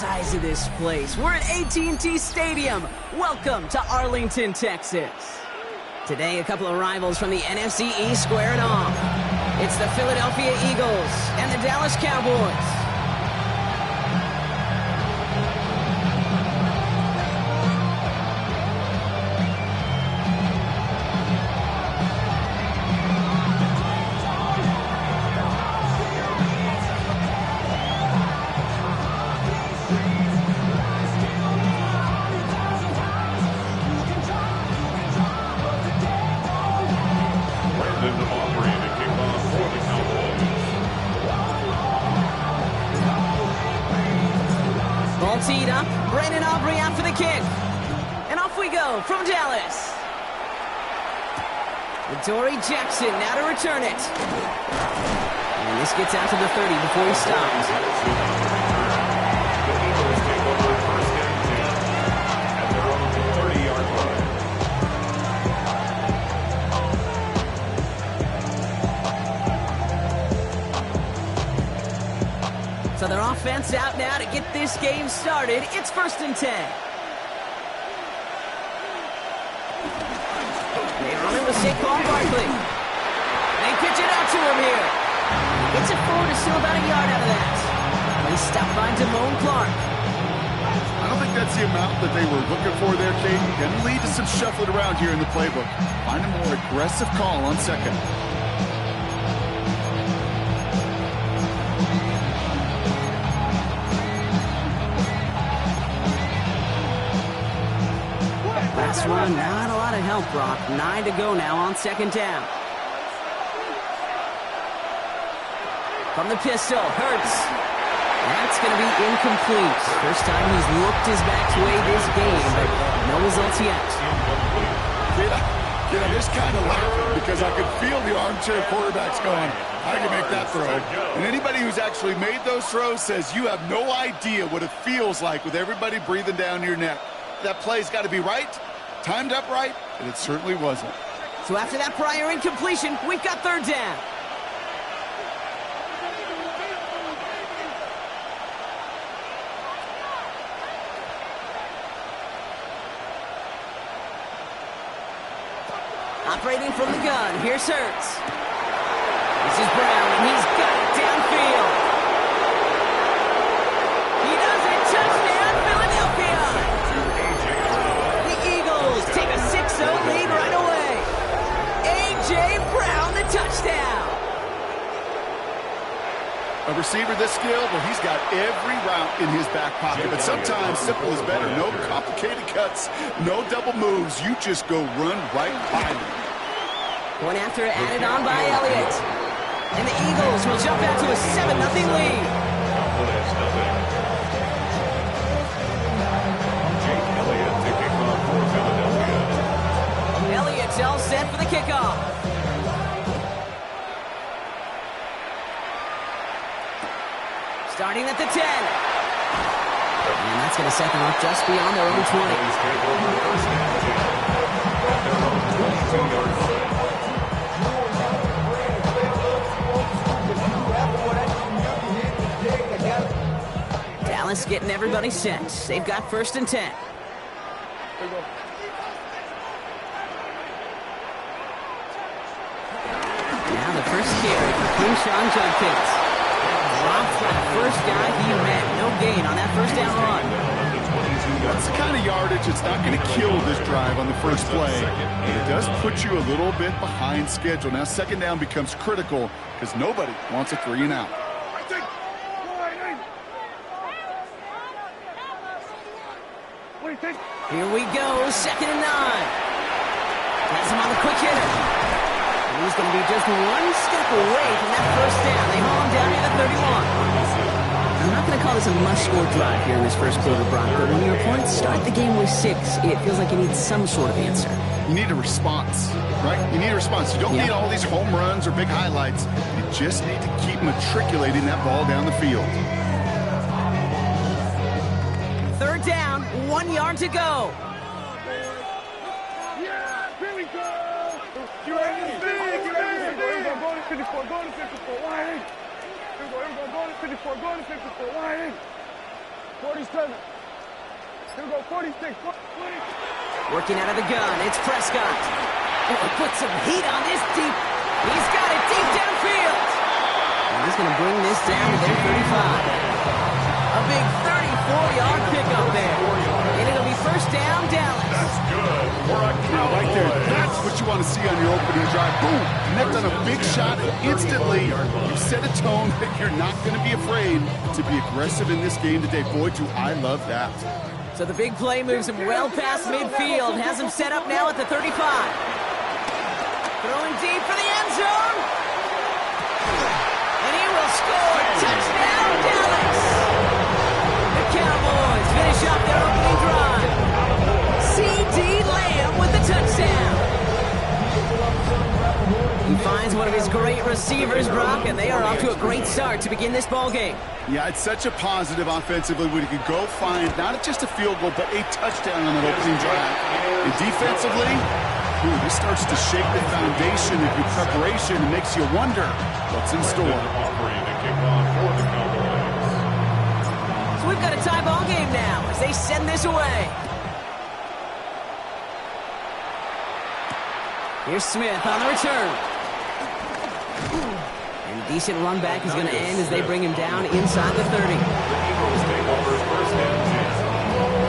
size of this place. We're at AT&T Stadium. Welcome to Arlington, Texas. Today, a couple of rivals from the NFC East squaring off. It's the Philadelphia Eagles and the Dallas Cowboys. Teed up, Brandon Aubrey out for the kick. And off we go from Dallas. Dory Jackson now to return it. And this gets out to the 30 before he stops. The Eagles take over first and 10 at their own 30-yard line. So their offense out now to get this game started. It's first and 10. They run it with Saquon Barkley. They pitch it out to him here. Gets it forward to still about a yard out of that. They stop by Damone Clark. I don't think that's the amount that they were looking for there, Kate. Can lead to some shuffling around here in the playbook. Find a more aggressive call on second. Last one, not a lot of help, Brock. 9 to go now on second down. From the pistol, Hurts. That's going to be incomplete. First time he's looked his back's way this game, but no results yet. I'm just kind of laughing because I could feel the armchair quarterbacks going, I can make that throw. And anybody who's actually made those throws says you have no idea what it feels like with everybody breathing down your neck. That play's got to be right, timed up right, and it certainly wasn't. So after that prior incompletion, we've got third down. Operating from the gun, here's Hurts. This is Brown, and he's got it downfield. He does it, touchdown, Philadelphia! The Eagles take a 6-0 lead right away. A.J. Brown, the touchdown. A receiver this skilled, well, he's got every route in his back pocket. But sometimes simple is better. No complicated cuts, no double moves. You just go run right by him. One after added on by Elliott. And the Eagles will jump out to a 7-0 lead. Elliott's all set for the kickoff. Starting at the 10. And that's going to set them up just beyond their own 20. Dallas getting everybody set. They've got first and 10. Now the first carry for Quinshon Judkins. Dropped for the first guy he met. No gain on that first down run. That's the kind of yardage that's not going to kill this drive on the first play. But it does put you a little bit behind schedule. Now second down becomes critical because nobody wants a 3-and-out. Here we go, second and 9. Has him on the quick hitter. And he's going to be just one step away from that first down. They haul him down near the 31. I'm not going to call this a must-score drive here in this first quarter, Brock, but when your opponents start the game with 6, it feels like you need some sort of answer. You need a response, right? You need a response. You don't need all these home runs or big highlights. You just need to keep matriculating that ball down the field. Third down, 1 yard to go. Yeah, here we go. You ready to speak? You ready to speak? Go to 54, go to 54, wide in. Go to 54, go to 54, wide in. 47. Here we go, 46. 40. Working out of the gun, it's Prescott. Oh, put some heat on this deep. He's got it deep downfield. And he's going to bring this down to their 35. A big 34-yard pickup there. And it'll be first down, Dallas. That's good for a Cowboys. Right there. That's what you want to see on your opening drive. Boom. Connect on a big shot, and instantly you set a tone that you're not going to be afraid to be aggressive in this game today. Boy, do I love that. So the big play moves him well past midfield. Has him set up now at the 35. Throwing deep for the end zone. And he will score. Touchdown, Dallas. The Cowboys finish up their opening drive. C.D. Lamb with the touchdown. He finds one of his great receivers, Brock, and they are off to a great start to begin this ball game. Yeah, it's such a positive offensively when you can go find not just a field goal, but a touchdown on that opening drive. And defensively, this starts to shake the foundation of your preparation and makes you wonder what's in store. Offering to kick off for the Cowboys. So we've got a tie ball game now as they send this away. Here's Smith on the return. And decent run back is going to end as they bring him down inside the 30. The Eagles take over first and 10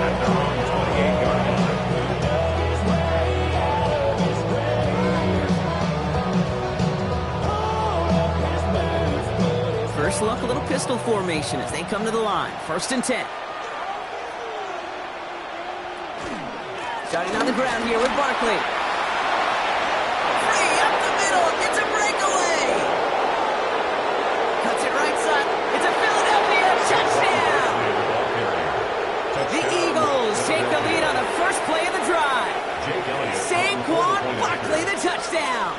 at their own 28-yard line. First look, a little pistol formation as they come to the line. First and 10. Starting on the ground here with Barkley. Free up the middle. It's a breakaway. Cuts it right side. It's a Philadelphia touchdown. The Eagles take the lead on the first play of the drive. Saquon Barkley the touchdown.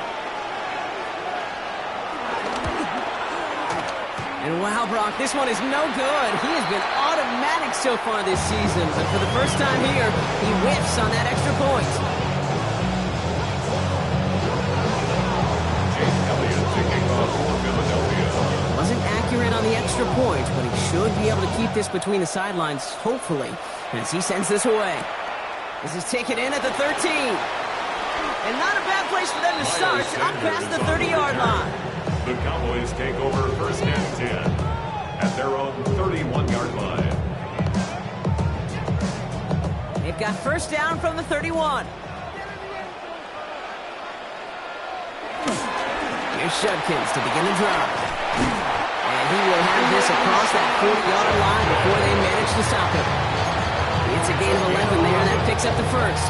And wow, Brock, this one is no good. He has been automatic so far this season, but for the first time here, he whiffs on that extra point. Wasn't accurate on the extra point, but he should be able to keep this between the sidelines, hopefully, as he sends this away. This is taken in at the 13. And not a bad place for them to start, up past the 30-yard line. The Cowboys take over first and 10 at their own 31-yard line. They've got first down from the 31. Here's Judkins to begin the drive. And he will have this across that 40-yard line before they manage to stop him. It's a gain of 11 there, and that picks up the first.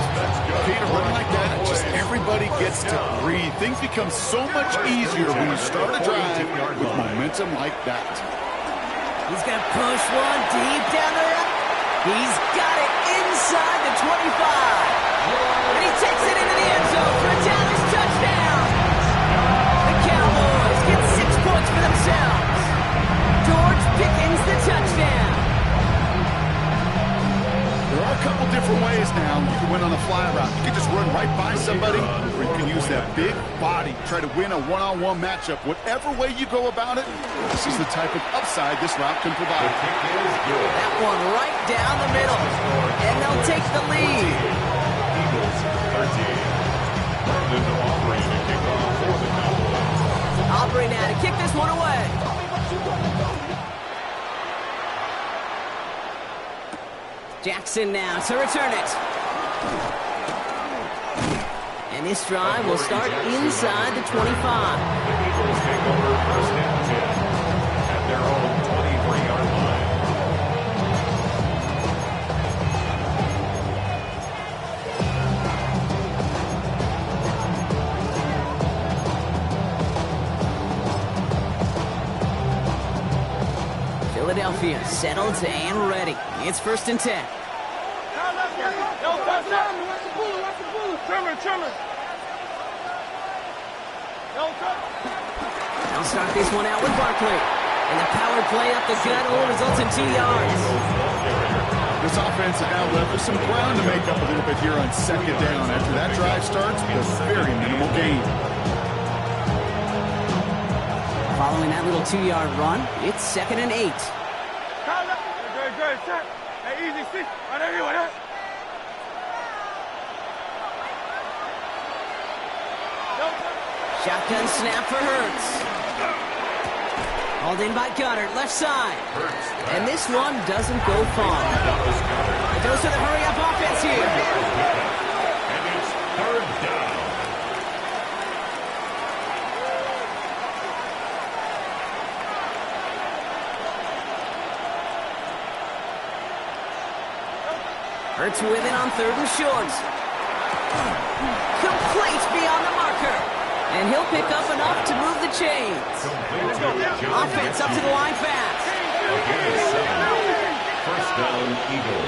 Peter, running like that, just everybody gets to breathe. Things become so much easier when you start a drive with momentum like that. He's going to push one deep down the road. He's got it inside the 25. And he takes it into the end zone for a Dallas touchdown. The Cowboys get 6 points for themselves. George Pickens the touchdown. There are a couple different ways now you can win on a fly route. You can just run right by somebody, or you can use that big body, try to win a one-on-one matchup. Whatever way you go about it, this is the type of upside this route can provide. That one right down the middle, and they'll take the lead. Eagles 13. Brandon Aubrey to kick off for the Cowboys. Aubrey now to kick this one away. Jackson now to return it. And this drive will start inside the 25. The Eagles take over first and 10 at their own 23-yard line. Philadelphia settled and ready. It's first and 10. They'll start this one out with Barkley. And the power play up the gut only results in 2 yards. This offense has now left with some ground to make up a little bit here on second down. After that drive starts, there's very minimal gain. Following that little 2-yard run, it's second and 8. Good, good, good. Hey, easy, stick. Right there, right there. Shotgun snap for Hurts. Hauled in by Goddard, left side. And this one doesn't go far. It goes to the hurry-up offense here. And it's third down. Hurts with it on 3rd and short. Complete beyond the marker. And he'll pick up enough to move the chains. Offense up to the line fast. First down, Eagles.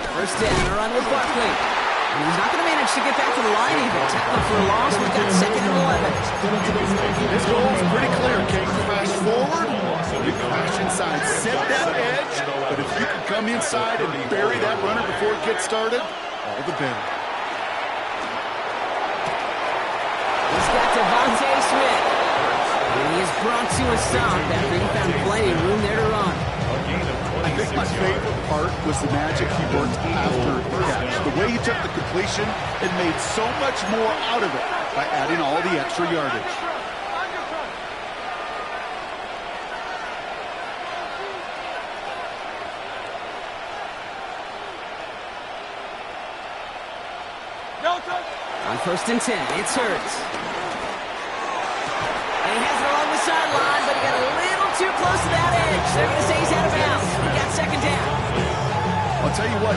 First down, a run with Barkley. And he's not going to manage to get back to the line even. Tackled for a loss. We've got 2nd and 11. This goal is pretty clear, King. Crash forward, you crash inside. Set that edge, but if you can come inside and bury that runner before it gets started, all the better. He's got Devontae Smith. And he is brought to a stop after he found plenty of room there to run. I think my favorite part was the magic he worked after the catch. The way he took the completion and made so much more out of it by adding all the extra yardage. On 1st and 10, it's Hurts. And he has it along the sideline, but he got a little too close to that edge. They're going to say he's out of bounds. He got 2nd down. I'll tell you what.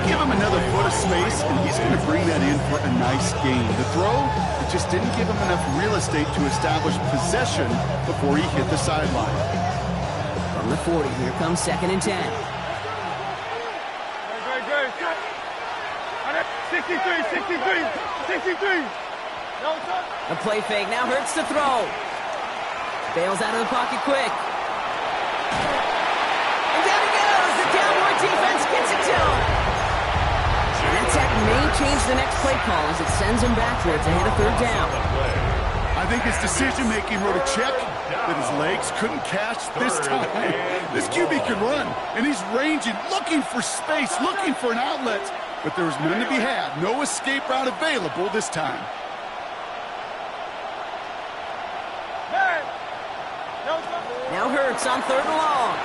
Give him another foot of space, and he's going to bring that in for a nice gain. The throw, it just didn't give him enough real estate to establish possession before he hit the sideline. From the 40, here comes 2nd and 10. 63. A play fake, now Hurts to throw. Bails out of the pocket quick. And down he goes! The Cowboy defense gets it to him. And that sack may change the next play call as it sends him backwards ahead of 3rd down. I think his decision-making wrote a check that his legs couldn't catch this time. This QB can run, and he's ranging, looking for space, looking for an outlet. But there was none to be had. No escape route available this time. Now Hurts on 3rd and long.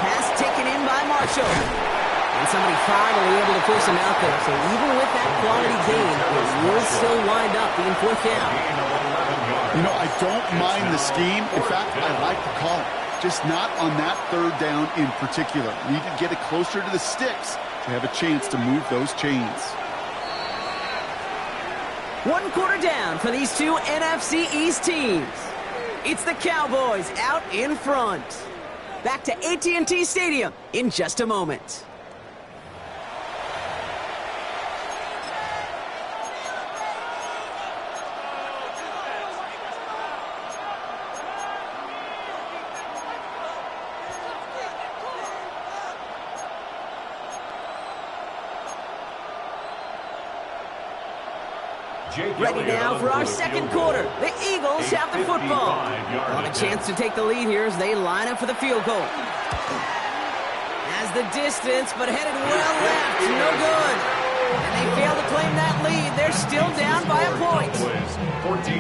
Pass taken in by Marshall. And somebody finally able to force him out there. So even with that quality gain, it will still wind up being 4th down. You know, I don't mind the scheme. In fact, I like the call. Just not on that 3rd down in particular. Need to get it closer to the sticks to have a chance to move those chains. 1 quarter down for these two NFC East teams. It's the Cowboys out in front. Back to AT&T Stadium in just a moment. Ready now for our 2nd quarter. The Eagles have the football. On a chance to take the lead here as they line up for the field goal. Has the distance, but headed well left. No good. And they fail to claim that lead. They're still down by a point.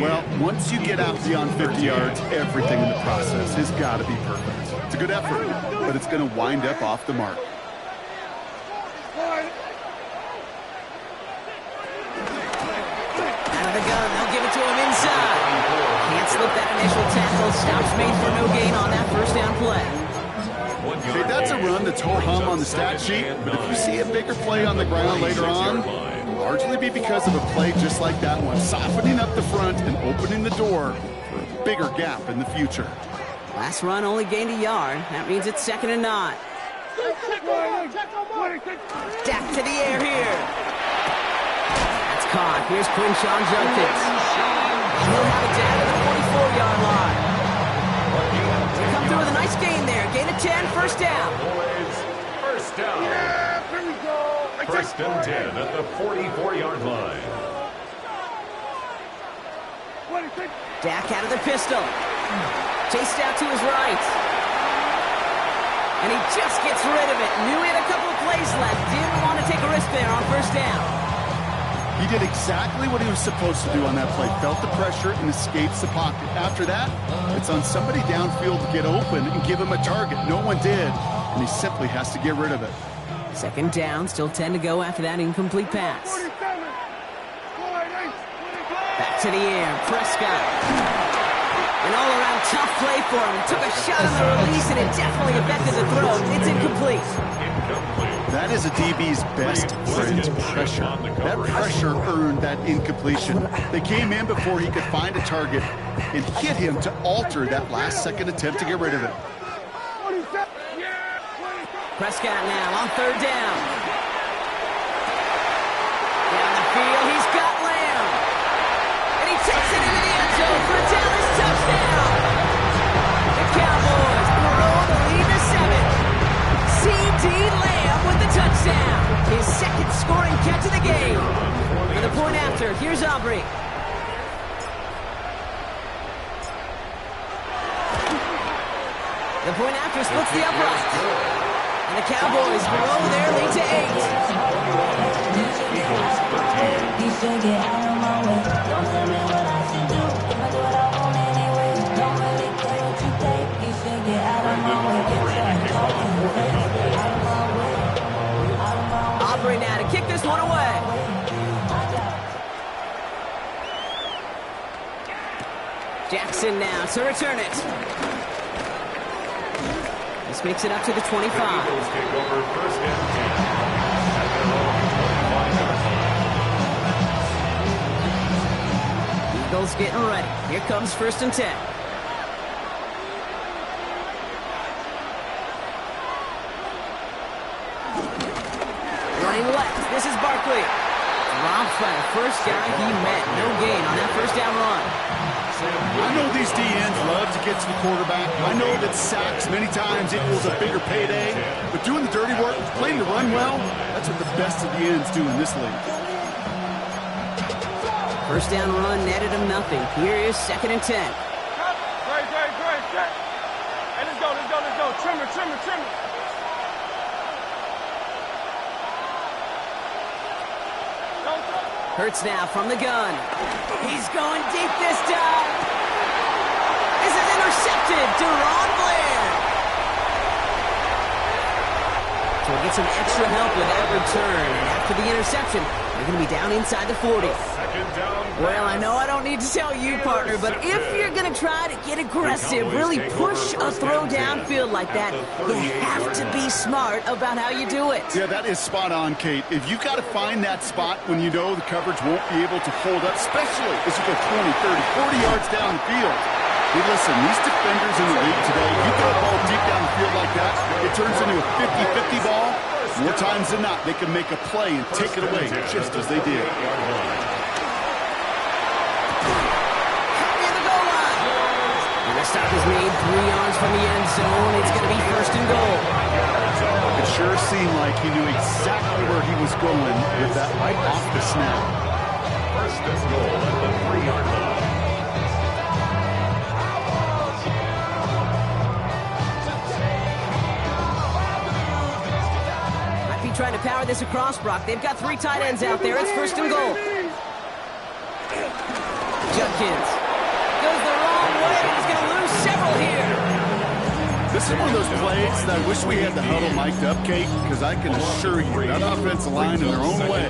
Well, once you get out beyond 50 yards, everything in the process has got to be perfect. It's a good effort, but it's going to wind up off the mark. They'll give it to him inside. Can't slip that initial tackle. Stops made for no gain on that 1st down play. Okay, that's a run that's ho-hum on the stat sheet, but if you see a bigger play on the ground later on, it'll largely be because of a play just like that one, softening up the front and opening the door for a bigger gap in the future. Last run only gained a yard. That means it's 2nd and 9. Back to the air here. Caught. Here's Quinshawn Judkins. He'll have it down to the 44-yard line. They come through with a nice gain there. Gain of 10, 1st down. First down. Yeah, here we go. 1st and 10 at the 44-yard line. Dak out of the pistol. Chased out to his right. And he just gets rid of it. Knew he had a couple of plays left. Didn't want to take a risk there on first down. He did exactly what he was supposed to do on that play. Felt the pressure and escapes the pocket. After that, it's on somebody downfield to get open and give him a target. No one did, and he simply has to get rid of it. Second down, still 10 to go after that incomplete pass. Back to the air, Prescott. An all-around tough play for him. He took a shot on the release, and it definitely affected the throw. It's incomplete. That is a DB's best friend, pressure. That pressure earned that incompletion. They came in before he could find a target and hit him to alter that last-second attempt to get rid of it. Prescott now on third down. Down the field, he's got Lamb. And he takes it into the end zone for a Dallas touchdown. The Cowboys grow the lead to 7. C.D. Lamb with the touchdown. His second scoring catch of the game. For the point after, here's Aubrey. The point after splits the upright. And the Cowboys grow their lead to 8. Aubrey now to kick this one away. Jackson now to return it. This makes it up to the 25. Eagles getting ready. Here comes 1st and 10. Running left. This is Barkley. Robbed by the first guy he met. No gain on that first down run. I know these DNs love to get to the quarterback. I know that sacks many times equals a bigger payday. But doing the dirty work, playing to run well, that's what the best of the ends do in this league. First down run netted him nothing. Here is 2nd and 10. Great. Hey, let's go. Trimmer. Hurts now from the gun. He's going deep this time. This is intercepted. Deron Blair. So we'll get some extra help with that return. And after the interception, they're going to be down inside the 40. Well, I know I don't need to tell you, partner, but if you're going to try to get aggressive, really push a throw downfield like that, you have to be smart about how you do it. Yeah, that is spot on, Kate. If you've got to find that spot when you know the coverage won't be able to hold up, especially as you go 20, 30, 40 yards down the field. Hey, listen, these defenders in the league today, you throw a ball deep down the field like that, it turns into a 50-50 ball. More times than not, they can make a play and take it away just as they did. The stop is made 3 yards from the end zone. It's going to be 1st and goal. It sure seemed like he knew exactly where he was going with that right off the snap. 1st and goal at the 3-yard line. Might be trying to power this across, Brock. They've got 3 tight ends out there. It's 1st and goal. Judkins goes the wrong way. He's going to lose several here. This is one of those plays that I wish we had the huddle mic'd up, Kate, because I can assure you that offensive line in their own way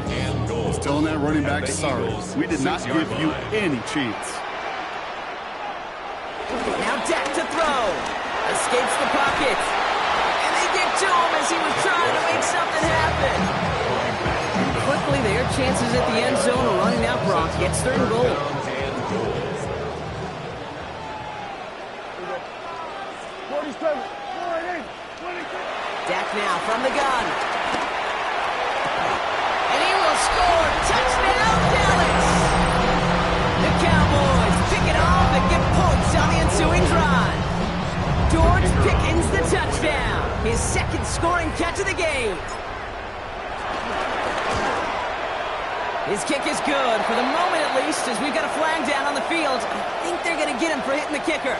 is telling that running back, sorry, we did not give you any chance. Now Dak to throw. Escapes the pocket. And they get to him as he was trying to make something happen. Quickly, their chances at the end zone are running out. Brock gets 3rd and goal. Dak now from the gun. And he will score. Touchdown, Dallas. The Cowboys pick it off and get points on the ensuing drive. George Pickens the touchdown. His 2nd scoring catch of the game. His kick is good, for the moment at least, as we've got a flag down on the field. for hitting the kicker.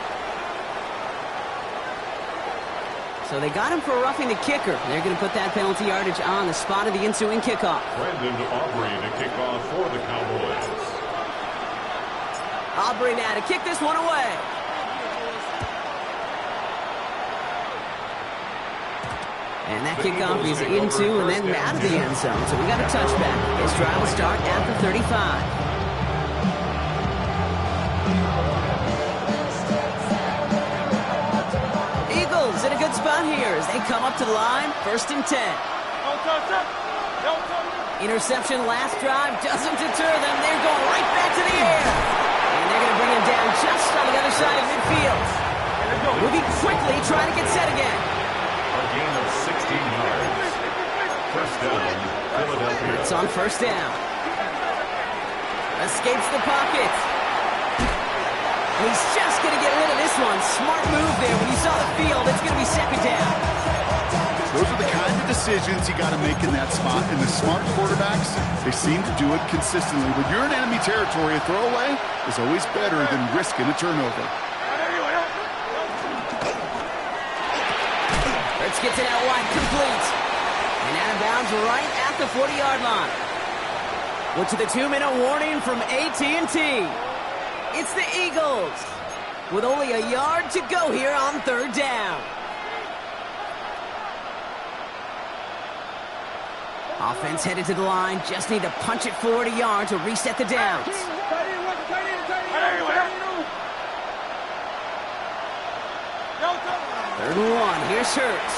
So they got him for roughing the kicker. They're going to put that penalty yardage on the spot of the ensuing kickoff. Brandon Aubrey to kick off for the Cowboys. Aubrey now to kick this one away. And that kickoff is into and then out of the end zone. So we got a touchback. This drive will start at the 35. Eagles in a good spot here as they come up to the line. 1st and 10. Interception last drive doesn't deter them. They're going right back to the air. And they're going to bring him down just on the other side of midfield. Moving quickly, trying to get set again. A gain of 16 yards. First down, Philadelphia. It's on 1st down. Escapes the pocket. He's just going to get rid of this one. Smart move there. When you saw the field, it's going to be 2nd down. Those are the kind of decisions you got to make in that spot. And the smart quarterbacks, they seem to do it consistently. When you're in enemy territory, a throwaway is always better than risking a turnover. Let's get to that wide complete. And out of bounds right at the 40-yard line. Well, to the 2-minute warning from AT&T. It's the Eagles with only a yard to go here on 3rd down. Offense headed to the line. Just need to punch it forward a yard to reset the downs. 3rd and 1. Here's Hurts.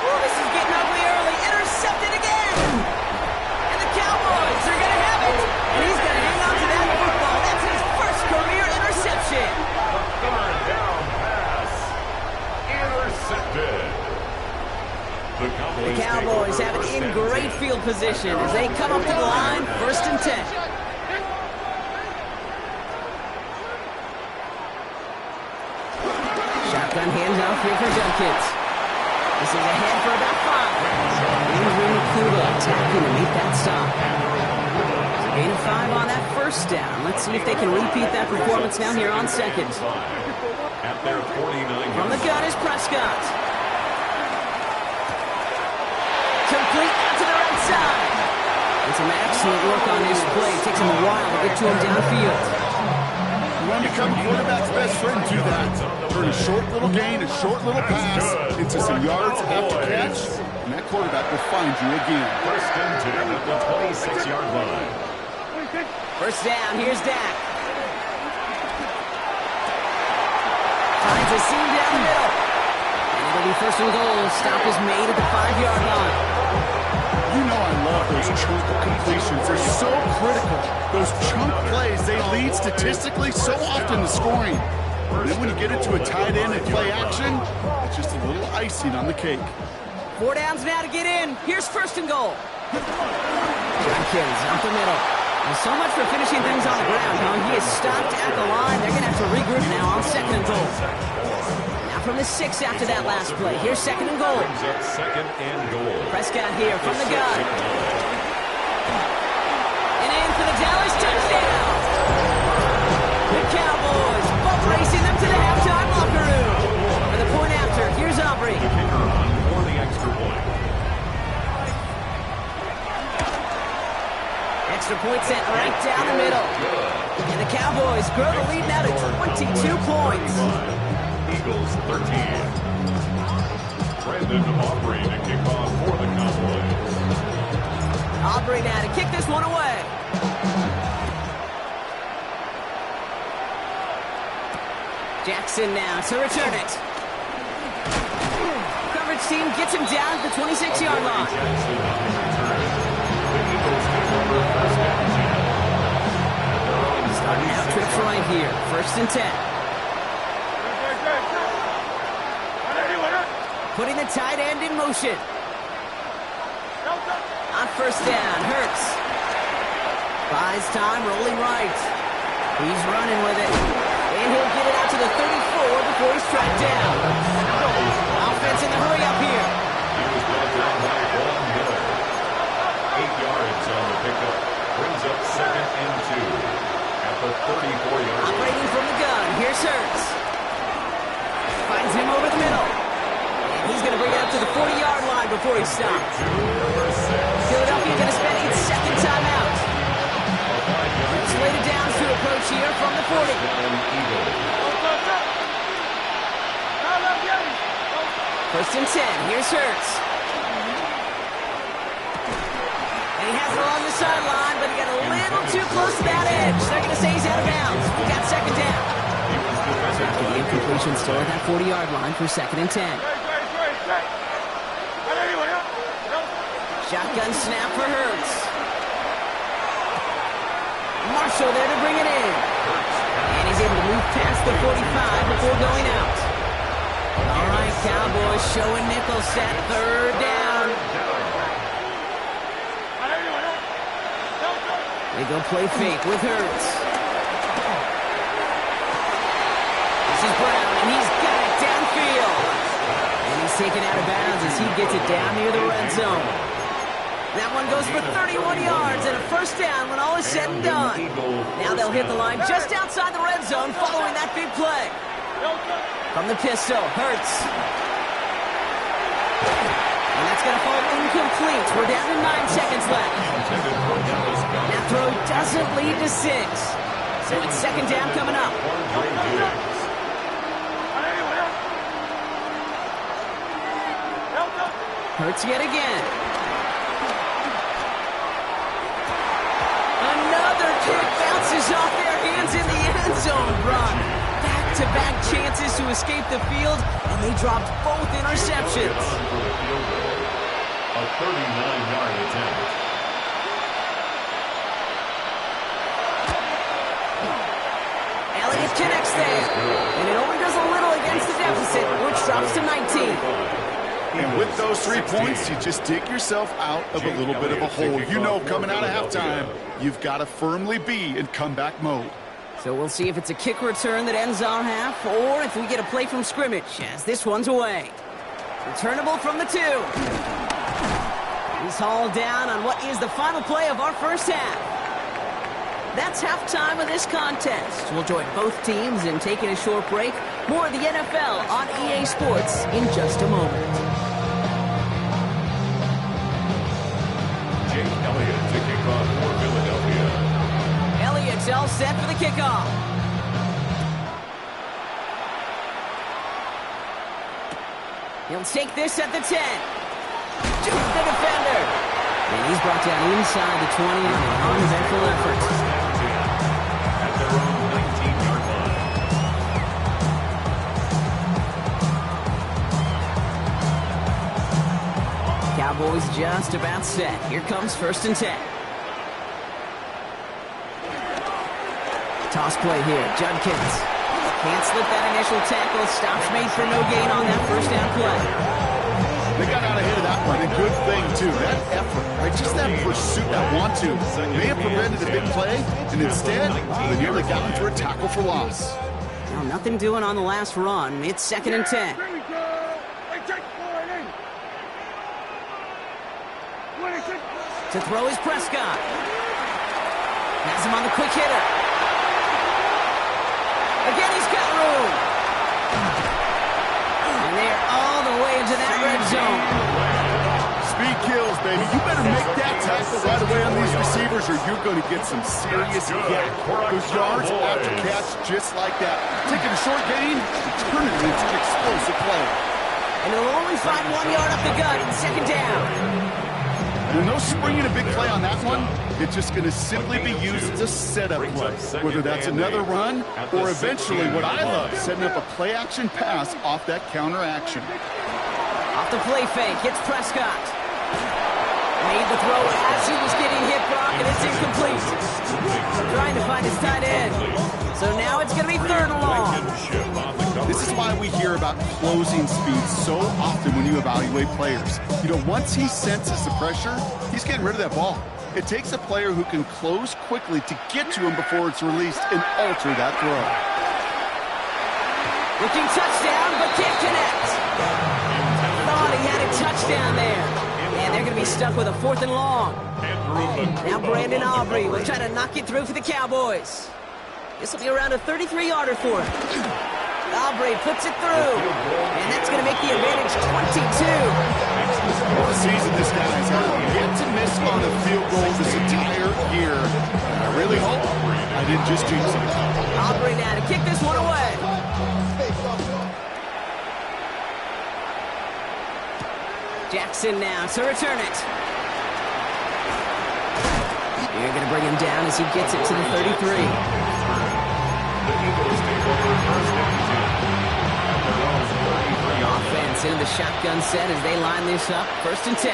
Oh, this is getting ugly early. Intercepted again. And the Cowboys are going to have it. And he's going to hang on to that football. That's his first career interception. The 3rd down pass. Intercepted. The Cowboys have it in great field position as they come up to the line. 1st and 10. Shotgun handoff here for Judkins. This is ahead for about 5. Ingram Kuba attacking to meet that stop. So gain of 5 on that 1st down. Let's see if they can repeat that performance now here on 2nd. At their 49. From the gun is Prescott. Complete out to the right side. And some excellent work on this play. It takes him a while to get to him downfield. You want to become a quarterback's best friend, do that. Turn a short little gain, a short little pass into some yards after catch, and that quarterback will find you again. 1st and 10 at the 26-yard line. 1st down, here's Dak. Finds a seam down the middle. And it'll be 1st and goal. Stop is made at the 5-yard line. You know I love those chunk completions. They're so critical. Those chunk plays, they lead statistically so often to scoring. And then when you get it to a tight end and play action, it's just a little icing on the cake. 4 downs now to get in. Here's 1st and goal. Judkins up the middle. Well, so much for finishing things on the ground, huh? He is stopped at the line. They're going to have to regroup now on 2nd and goal. Now from the 6 after that last play. Here's 2nd and goal. Brings up 2nd and goal. Prescott here from the gun. And in for the Dallas touchdown. The Cowboys both racing them to the halftime locker room. For the point after, here's Aubrey. The kicker on for the extra point. Extra point sent right down the middle. And the Cowboys grow the lead now to 22 points. Eagles 13. Brandon Aubrey to kick off for the Cowboys. Aubrey now to kick this one away. Jackson now to return it. Coverage team gets him down at the 26-yard line. Jackson on the return. The Eagles take over 1st and 10. Starting out trips right here. 1st and 10. Putting the tight end in motion. On 1st down, Hurts. Buys time, rolling right. He's running with it. And he'll get it out to the 34 before he's tracked down. Offense in the hurry up here. He was brought down by Von Miller. 8 yards on the pickup. Brings up 2nd and 2. At the the 34-yard line. Operating from the gun. Here's Hurts. Finds him over the middle. And he's going to bring it up to the 40-yard line before he stops. Philadelphia going to spend its second timeout. Slated downs to approach here from the 40. First and 10. Here's Hurts. And he has it along the sideline, but he got a little too close to that edge. They're going to say he's out of bounds. We got second down. The incompletion still at that 40-yard line for second and 10. Shotgun snap for Hurts. Marshall there to bring it in. And he's able to move past the 45 before going out. All right, Cowboys showing nickel set, third down. They go play fake with Hurts. This is Brown, and he's got it downfield. And he's taken out of bounds as he gets it down near the red zone. That one goes for 31 yards and a first down when all is said and done. Now they'll hit the line just outside the red zone following that big play. From the pistol, Hurts. And that's going to fall incomplete. We're down to 9 seconds left. That throw doesn't lead to 6. So it's second down coming up. Hurts yet again. Another kick bounces off their hands in the end zone run. Back-to-back chances to escape the field, and they dropped both interceptions. A 39-yard attempt. Elliott connects there, and it only does a little against the deficit, which drops to 19. And with those 3 points, you just dig yourself out of a little bit of a hole. You know, coming out of halftime, you've got to firmly be in comeback mode. So we'll see if it's a kick return that ends our half, or if we get a play from scrimmage, as this one's away. Returnable from the 2. He's hauled down on what is the final play of our first half. That's halftime of this contest. We'll join both teams in taking a short break. More of the NFL on EA Sports in just a moment. Elliott to kick off for Philadelphia. Elliott's all set for the kickoff. He'll take this at the 10. To the defender. And he's brought down inside the 20 on an uneventful effort. At their own 19-yard line. Cowboys just about set. Here comes first and 10. Toss play here. Judkins can't slip that initial tackle. Stops made for no gain on that first down play. They got out ahead of that one. A good thing, too. That effort, right? Just that pursuit, that want to, may have prevented a big play, and instead, they nearly got him for a tackle for loss. Now, nothing doing on the last run. It's second and 10. To throw is Prescott. Has him on the quick hitter. Again, he's got room. And they're all the way into that red zone. Speed kills, baby. You better make that tackle right away on these receivers or you're going to get some serious yak. Those yards after catch just like that. Taking a short gain and turning it into an explosive play. And they'll only find 1 yard up the gut in second down. And no springing a big play on that one. It's just going to simply be used as a setup play. Whether that's another run or eventually what I love, setting up a play-action pass off that counter action. Off the play fake, hits Prescott. Made the throw as he was getting hit, Brock, and it's incomplete. Trying to find his tight end. So now it's going to be third and long. This is why we hear about closing speed so often when you evaluate players. You know, once he senses the pressure, he's getting rid of that ball. It takes a player who can close quickly to get to him before it's released and alter that throw. Looking touchdown, but can't connect. Thought he had a touchdown there. And they're going to be stuck with a fourth and long. Now Brandon Aubrey will try to knock it through for the Cowboys. This will be around a 33-yarder for him. Aubrey puts it through, and that's going to make the advantage 22. What a season this guy has had. Yet to miss on a field goal this entire year. And I really hope I didn't just jinx it. Aubrey now to kick this one away. Jackson now to return it. You're going to bring him down as he gets it to the 33. Offense into the shotgun set as they line this up. 1st and 10.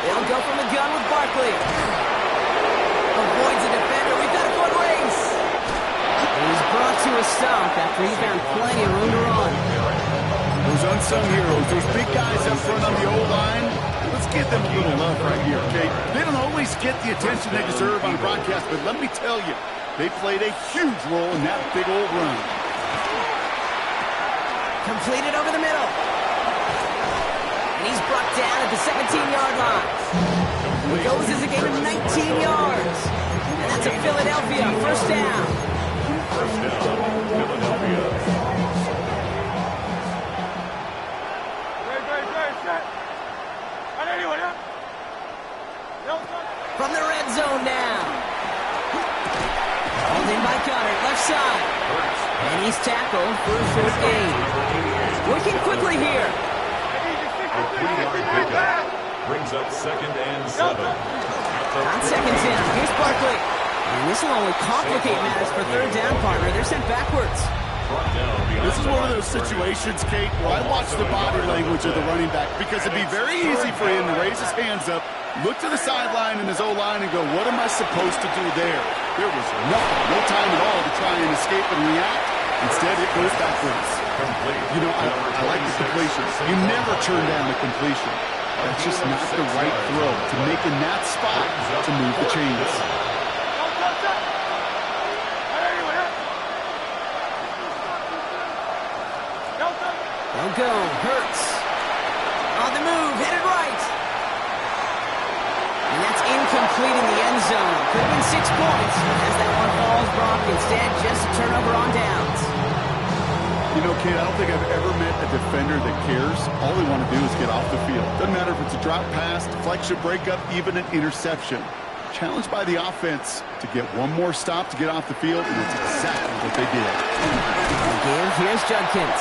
They'll go from the gun with Barkley. Avoids a defender. We've got a foot race. He's brought to a stop after he found plenty of room to run. Those unsung heroes, those big guys up front on the O-line, let's give them a little love right here, okay? They don't always get the attention they deserve on broadcast, but let me tell you, they played a huge role in that big old run. Completed over the middle. And he's brought down at the 17-yard line. He goes as a gain of 19 yards. And that's a Philadelphia 1st down. 1st down, Philadelphia. From the red zone now. Called in by Goddard, left side. And he's tackled for a 4th gain. Working quickly here. Brings up 2nd and 7. On 2nd down, here's Barkley. And this will only complicate matters for 3rd down, partner. They're sent backwards. This is one of those situations, Kate, where I watch the body language of the running back because it'd be very easy for him to raise his hands up, look to the sideline in his O-line and go, what am I supposed to do there? There was nothing, no time at all to try and escape and react. Instead, it goes backwards. You know, I like the completion. You never turn down the completion. That's just not the right throw to make in that spot to move the chains. They'll go. Hurts. On the move. Headed right. And that's incomplete in the end zone. Could have been 6 points. As that one falls, Brock, instead just a turnover on downs. You know, Kate, I don't think I've ever met a defender that cares. All they want to do is get off the field. Doesn't matter if it's a drop pass, deflection, breakup, even an interception. Challenged by the offense to get one more stop to get off the field, and that's exactly what they did. Again, here's Judkins.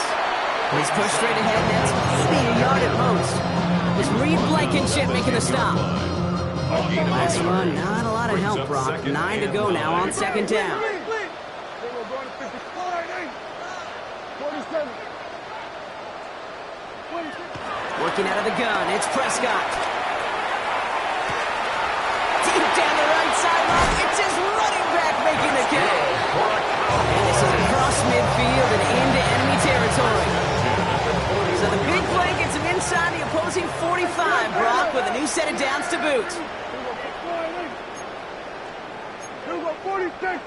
He's pushed straight ahead. That's maybe a yard at most. It's Reed Blankenship making the stop. Last run, not a lot of help, Brock. 9 to go now on 2nd down. Working out of the gun, it's Prescott. Deep down the right sideline, it's his running back making the catch. And this is across midfield and into enemy territory. So the big play gets him inside the opposing 45, Brock, with a new set of downs to boot. 46.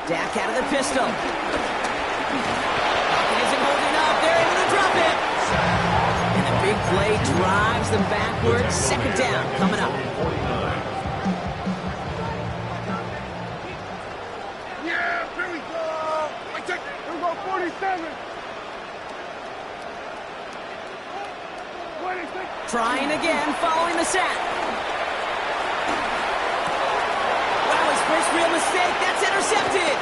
Dak out of the pistol. Pocket isn't holding up. They're able to drop it. And the big play drives them backwards. 2nd down coming up. Yeah, here we go. Here we go, 47. 26. Trying again, following the sack. Wow, his first real mistake. That's intercepted.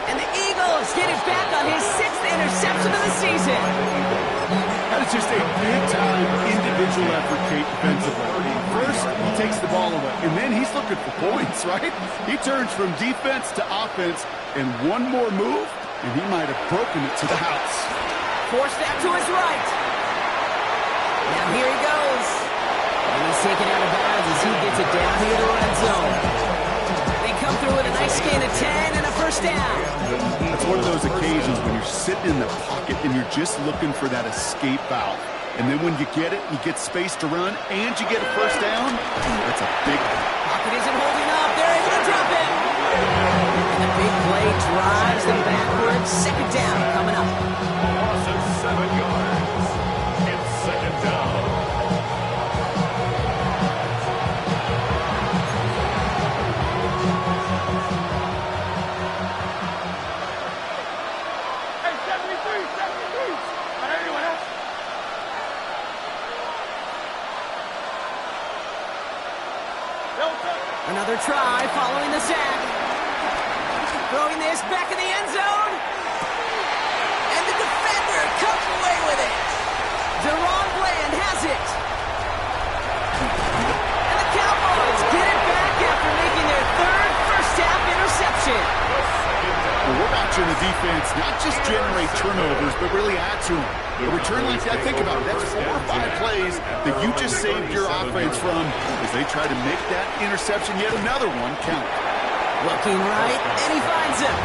And the Eagles get it back on his 6th interception of the season. That is just a big-time individual effort, Kate, defensively. First, he takes the ball away, and then he's looking for points, right? He turns from defense to offense, and one more move, and he might have broken it to the house. Forced out to his right. Now here he goes. And he's taken out of bounds as he gets it down here to the red zone. They come through with a nice gain of 10 and a 1st down. It's one of those occasions when you're sitting in the pocket and you're just looking for that escape valve. And then when you get it, you get space to run, and you get a 1st down, that's a big one. Pocket isn't holding up. They're able to drop it. And the big play drives them backwards. 2nd down coming up. Loss of 7 yards. It's 2nd down. Another try following the sack. Throwing this back in the end zone. And the defender comes away with it. Deron Bland has it. And the Cowboys get it back after making their third first-half interception. Well, we're watching the defense not just generate turnovers, but really add to them. A return like that, think about it, that's 4 or 5 plays that you just saved your offense from as they try to make that interception, yet another one, count. Looking right, and he finds him.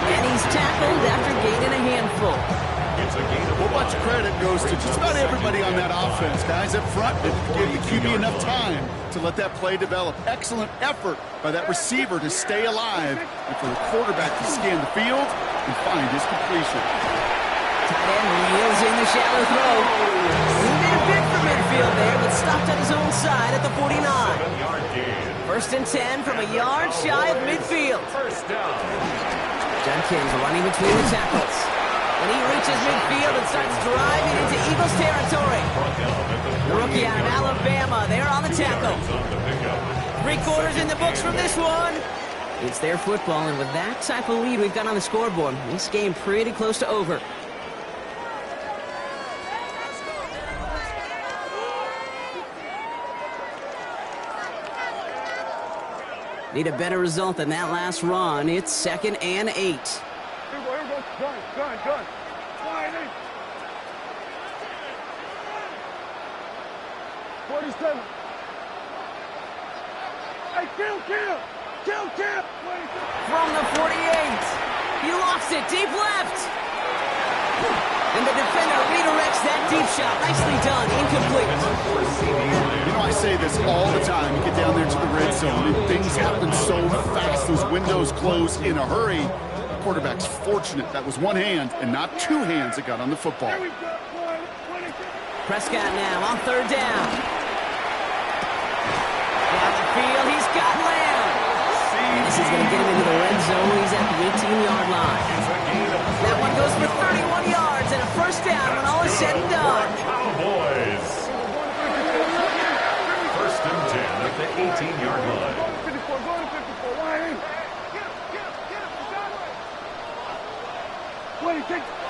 And he's tackled after gaining a handful. It's a gain of A whole bunch of credit goes to just about everybody on that offense. Guys up front that gave the QB enough time to let that play develop. Excellent effort by that receiver to stay alive and for the quarterback to scan the field and find his completion. Tight end reels in the shallow throw. He made a bid for midfield there, but stopped on his own side at the 49. 7-yard gain. First and 10 from a yard shy of midfield. First down. Jenkins running between the tackles. When he reaches midfield and starts driving into Eagles territory. The rookie out of Alabama, there on the tackle. 3 quarters in the books from this one. It's their football, and with that type of lead we've got on the scoreboard, this game pretty close to over. Need a better result than that last run. It's 2nd and 8. Here we go. Gun. Flying in. 47. Hey, kill. From the 48. He lost it deep left. And the defender redirects that deep shot. Nicely done. Incomplete. You know, I say this all the time. You get down there to the red zone, and things happen so fast. Those windows close in a hurry. The quarterback's fortunate. That was one hand and not 2 hands that got on the football. Prescott now on 3rd down. Down the field, he's got Lamb. And this is going to get him into the red zone. He's at the 18-yard line. That one goes for 31 yards and a first down when all is said and done. Cowboys. First and 10 at the 18-yard line.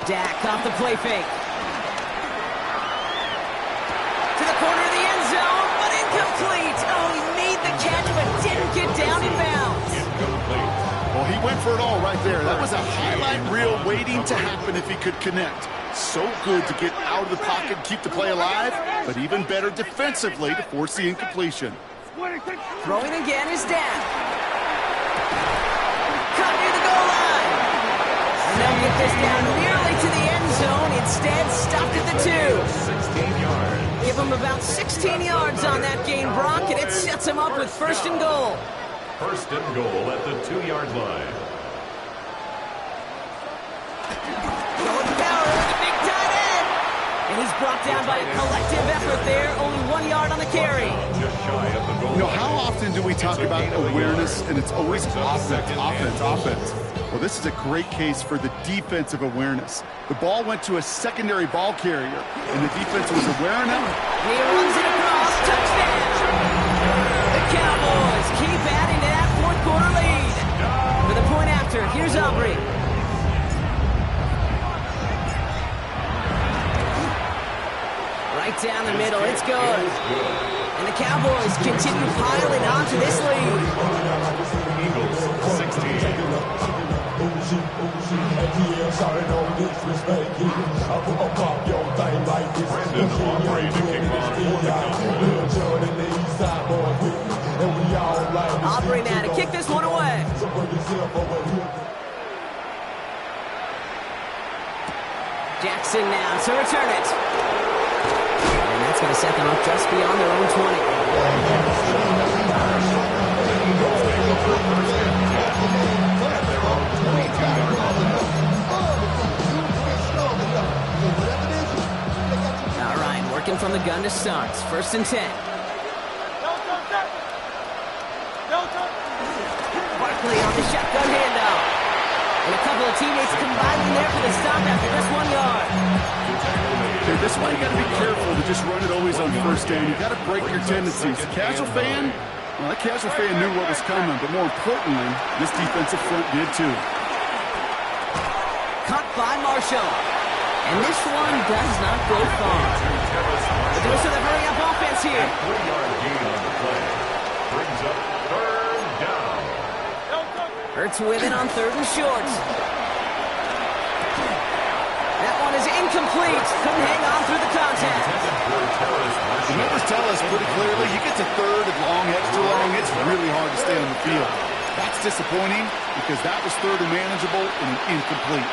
Dak off the play fake. To the corner of the end zone, but incomplete. Oh, he made the catch, but didn't get down in bounds. Incomplete. Well, he went for it all right there. That was a highlight reel waiting to happen if he could connect. So good to get out of the pocket and keep the play alive, but even better defensively to force the incompletion. Throwing again is Dak. Cut near the goal line. And they'll get this down nearly to the end zone. Instead, stopped at the 2. 16 yards. Give him about 16 yards on that gain, Brock, and it sets him up with first and goal. First and goal at the 2-yard line. Going power with the big tight end. And he's brought down by a collective effort there. Only 1 yard on the carry. Just shy of the goal. You know, how often do we talk about awareness, and it's always offense? Well, this is a great case for the defensive awareness. The ball went to a secondary ball carrier, and the defense was aware enough. He runs it across. Touchdown. The Cowboys keep adding to that 4th quarter lead. For the point after, here's Aubrey. Right down the middle, it's good. And the Cowboys continue piling onto this lead. Eagles 16. Brandon Aubrey to kick off for the Cowboys. Aubrey now to kick this one away. Jackson now to return it. And that's going to set them up just beyond their own 20. All right, working from the gun to start. First and 10. Barkley on the shotgun handoff. And a couple of teammates combining there for the stop after just 1 yard. Okay, this is why you got to be careful to just run it always on first down. You got to break your tendencies. Casual fan, Well, that casual fan knew what was coming, but more importantly, this defensive front did too. Cut by Marshall. And this one does not go far. They're doing some hurry up offense here. 3-yard gain on the play. Brings up 3rd down. Hurts with it on 3rd and short. That one is incomplete. Couldn't hang on through the contact. The numbers tell us pretty clearly, you get to 3rd and long, extra long, it's really hard to stay on the field. That's disappointing because that was 3rd and manageable and an incomplete.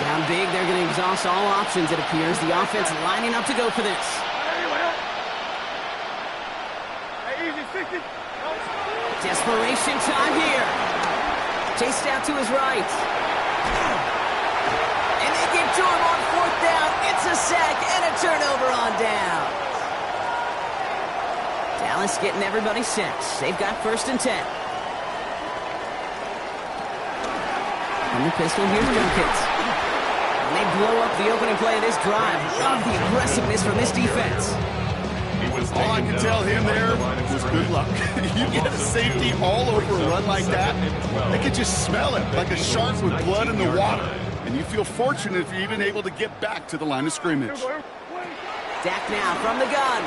Down big, they're going to exhaust all options, it appears. The offense lining up to go for this. Desperation time here. Chased out to his right. And they get to him on 4th down. It's a sack and a turnover on down. Dallas getting everybody set. They've got 1st and 10. From the pistol, here's Dunkins. And they blow up the opening play of this drive. Love the aggressiveness from this defense. All I can tell him there was good luck. You get a safety all over a run like that, they can just smell it like a shark with blood in the water. And you feel fortunate if you're even able to get back to the line of scrimmage. Dak now from the gun.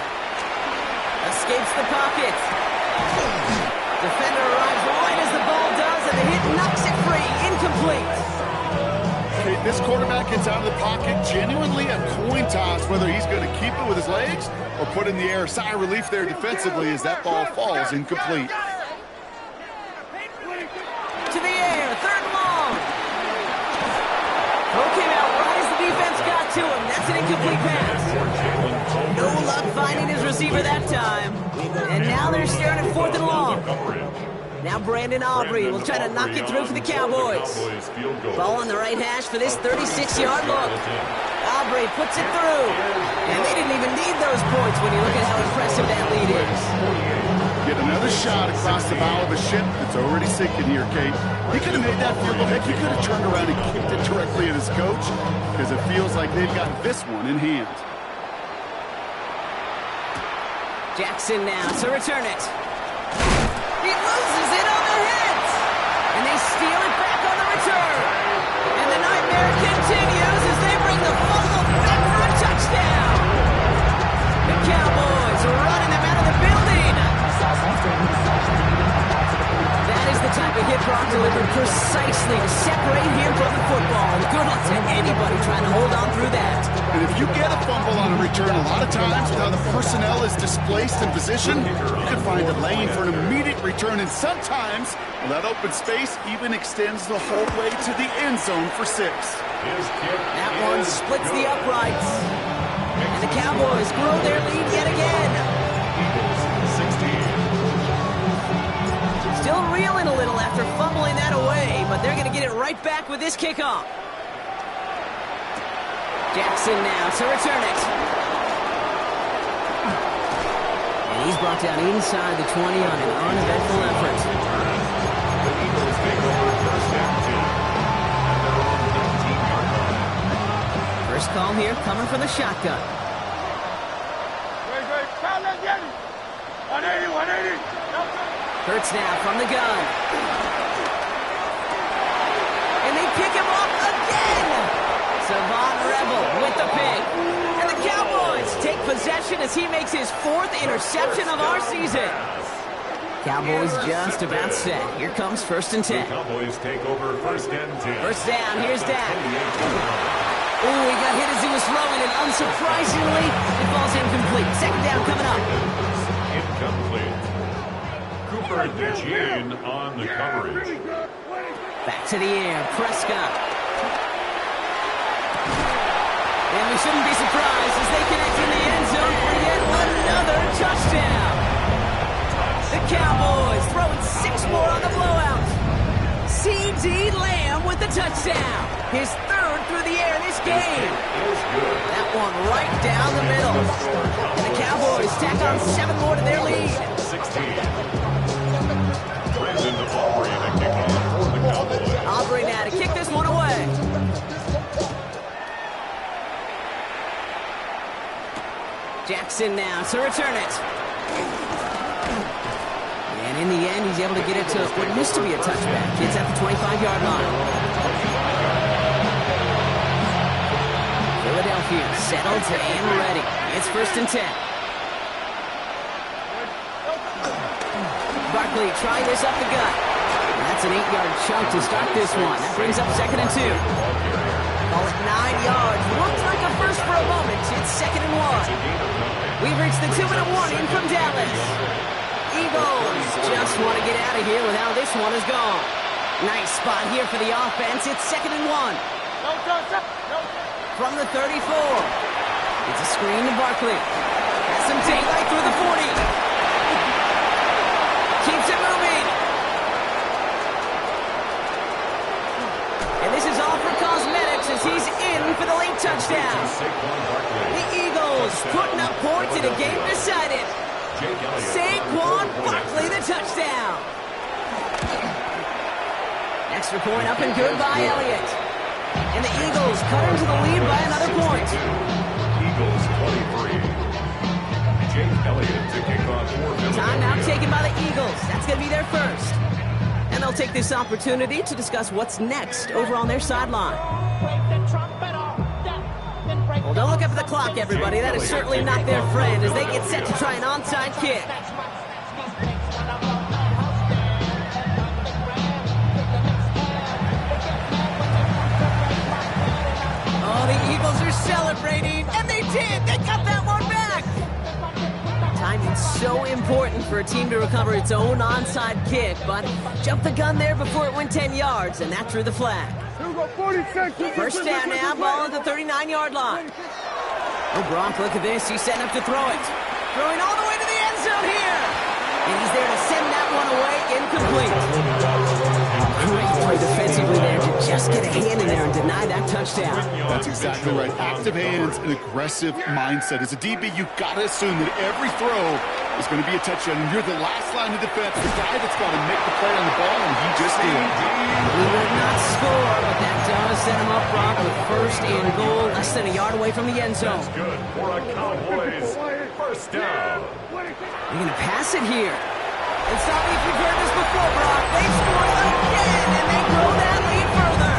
Escapes the pocket. Defender arrives right as the ball does, and the hit knocks it free. Incomplete. Okay, this quarterback gets out of the pocket, genuinely a coin toss whether he's going to keep it with his legs or put in the air. Sigh of relief there defensively as that ball falls incomplete. To the air, 3rd and long. Throw came out right as the defense got to him. That's an incomplete pass. No luck finding his receiver that time. And now they're staring at 4th and long. Now Brandon Aubrey will try to knock it through for the Cowboys. Ball on the right hash for this 36-yard look. Aubrey puts it through. And they didn't even need those points when you look at how impressive that lead is. Get another shot across the bow of a ship that's already sinking here, Kate. He could have made that field goal. Heck, he could have turned around and kicked it directly at his coach because it feels like they've got this one in hand. Jackson now to return it. He loses it on the hit. And they steal it back on the return. And the nightmare continues as they bring the fumble back for a touchdown. The Cowboys are running them out of the building. That is the type of hit Brock delivered precisely to separate him from the football. Good luck to anybody trying to hold on through that. And if you get a fumble on a return, a lot of times with how the personnel is displaced in position, you can find a lane for an immediate return. And sometimes, well, that open space even extends the whole way to the end zone for 6. That one splits the uprights. And the Cowboys grow their lead yet again. Still reeling a little after fumbling that away, but they're going to get it right back with this kickoff. Jackson now to return it. And he's brought down inside the 20 on an uneventful effort. The Eagles take over 1st and 10. First call here coming from the shotgun. Hurts now from the gun. And they pick him up again. Savon Rebel with the pick. And the Cowboys take possession as he makes his 4th interception of our season. Cowboys just about set. Here comes 1st and 10. The Cowboys take over 1st and 10. First down, here's Dak. Ooh, he got hit as he was throwing, and unsurprisingly, it falls incomplete. 2nd down coming up. Incomplete. Cooper DeJean on the coverage. Back to the air, Prescott. And we shouldn't be surprised as they connect in the end zone for yet another touchdown. The Cowboys throwing 6 more on the blowout. C.D. Lamb with the touchdown. His 3rd through the air this game. That one right down the middle. And the Cowboys tack on 7 more to their lead. 16. Brandon Aubrey to kick off for the Cowboys. Aubrey now to kick this one away. Jackson now to return it. And able to get it to what used to be a touchback. It's at the 25-yard line. Philadelphia settled and ready. It's 1st and 10. Barkley trying this up the gut. That's an 8-yard chunk to start this one. That brings up 2nd and 2. Call it 9 yards. Looks like a first for a moment. It's 2nd and 1. We've reached the 2-minute warning from Dallas. Eagles just want to get out of here with how this one is gone. Nice spot here for the offense. It's 2nd and 1. From the 34. It's a screen to Barkley. Has some daylight through the 40. Keeps it moving. And this is all for cosmetics as he's in for the late touchdown. The Eagles putting up points in a game decided. Saquon Barkley the touchdown. Extra point up and good by Elliott. And the Eagles cut into the lead by another point. Eagles 23. Jake Elliott to kick off for Timeout taken by the Eagles. That's going to be their first. And they'll take this opportunity to discuss what's next over on their sideline. Well, don't look up at the clock, everybody. That is certainly not their friend as they get set to try an onside kick. Oh, the Eagles are celebrating, and they did. They got that one back. Timing's so important for a team to recover its own onside kick, but jumped the gun there before it went 10 yards, and that drew the flag. First down now, ball at the 39-yard line. Oh, Gronk, look at this. He's setting up to throw it. Throwing all the way to the end zone here. And he's there to send that one away, incomplete. Great play defensively there to just get a hand in there and deny that touchdown. That's exactly right. Active hands and aggressive mindset. As a DB, you've got to assume that every throw is going to be a touchdown. And you're the last line of defense, the guy that's got to make the play on the ball, and he just did. He would not score, but that does set him up front with 1st and goal, less than a yard away from the end zone. That's good for a Cowboys first down. They're going to pass it here. And stop me if you've heard this before, Brock. They score again, and they grow that lead further.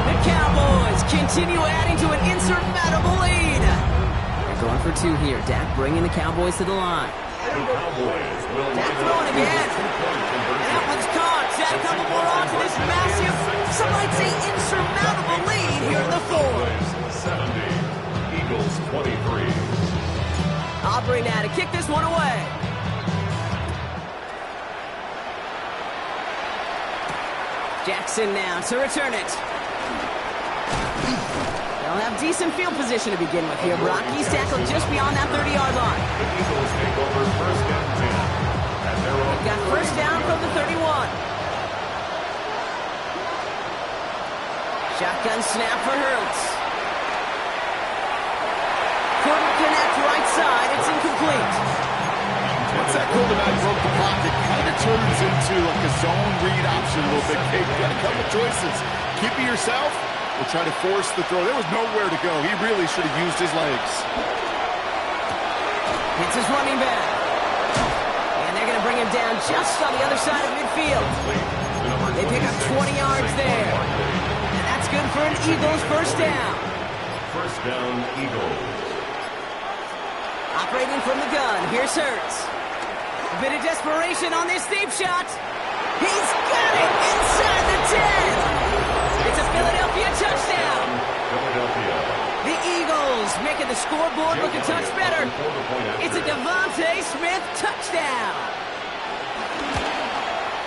The Cowboys continue adding to an insurmountable lead. They're going for 2 here. Dak bringing the Cowboys to the line. Dak throwing again. And that one's caught. Add a couple more on to this massive, some might say insurmountable lead here in the 4th. 70. Eagles 23. Aubrey now to kick this one away. Jackson now to return it. They'll have decent field position to begin with here. Brock, he's tackled just beyond that 30-yard line. The Eagles take over 1st and 10. And they're on. Got 1st down from the 31. Shotgun snap for Hurts. Couldn't connect right side. It's incomplete. Once that quarterback broke the pocket, kind of turns into like a zone read option a little bit. Hey, you got a couple choices. Keep it yourself or try to force the throw. There was nowhere to go. He really should have used his legs. It's his running back. And they're going to bring him down just on the other side of midfield. They pick up 20 yards there. And that's good for an Eagles first down. First down, Eagles. Operating from the gun. Here's Hurts. A bit of desperation on this deep shot. He's got it inside the 10. It's a Philadelphia touchdown. Philadelphia. The Eagles making the scoreboard look a touch better. It's a Devontae Smith touchdown.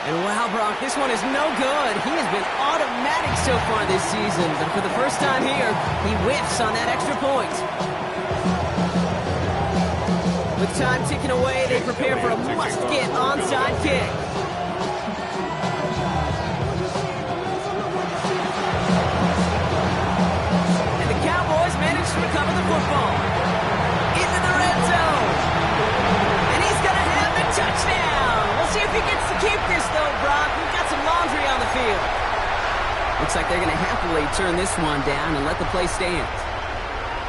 And wow, Brock, this one is no good. He has been automatic so far this season, but for the first time here, he whiffs on that extra point. With time ticking away, they prepare for a must-get onside kick. And the Cowboys manage to recover the football. Into the red zone. And he's going to have the touchdown. We'll see if he gets to keep this, though, Brock. We've got some laundry on the field. Looks like they're going to happily turn this one down and let the play stand.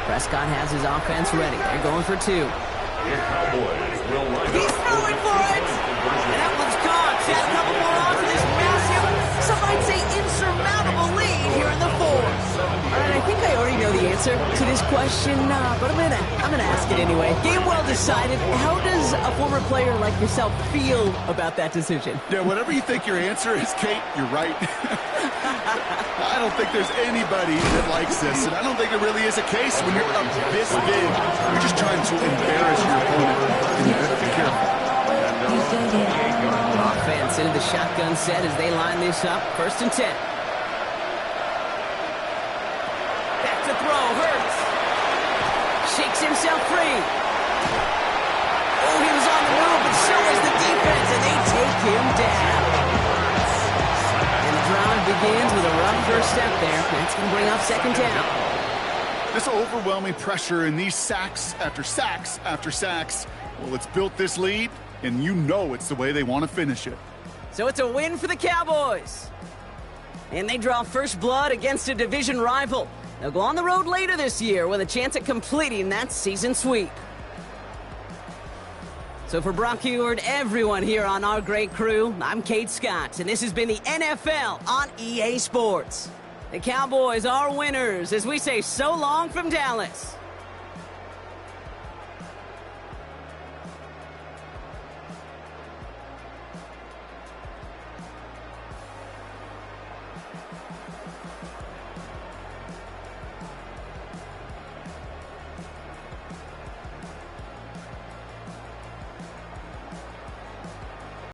Prescott has his offense ready. They're going for 2. The Cowboys will line He's throwing for it! And that one's caught question, but I'm gonna ask it anyway. Game well decided. How does a former player like yourself feel about that decision? Yeah, whatever you think your answer is, Kate, you're right. I don't think there's anybody that likes this, and I don't think there really is a case when you're up this big. You're just trying to embarrass your opponent, and you have to be careful. Offense into the shotgun set as they line this up. 1st and 10. Back to throw. Hurts. Shakes himself free. Oh, he was on the move, but so was the defense, and they take him down. And the drive begins with a rough first step there. That's going to bring up 2nd down. This overwhelming pressure and these sacks after sacks after sacks, well, it's built this lead, and you know it's the way they want to finish it. So it's a win for the Cowboys. And they draw first blood against a division rival. They'll go on the road later this year with a chance at completing that season sweep. So for Brock Heward, everyone here on our great crew, I'm Kate Scott, and this has been the NFL on EA Sports. The Cowboys are winners as we say so long from Dallas.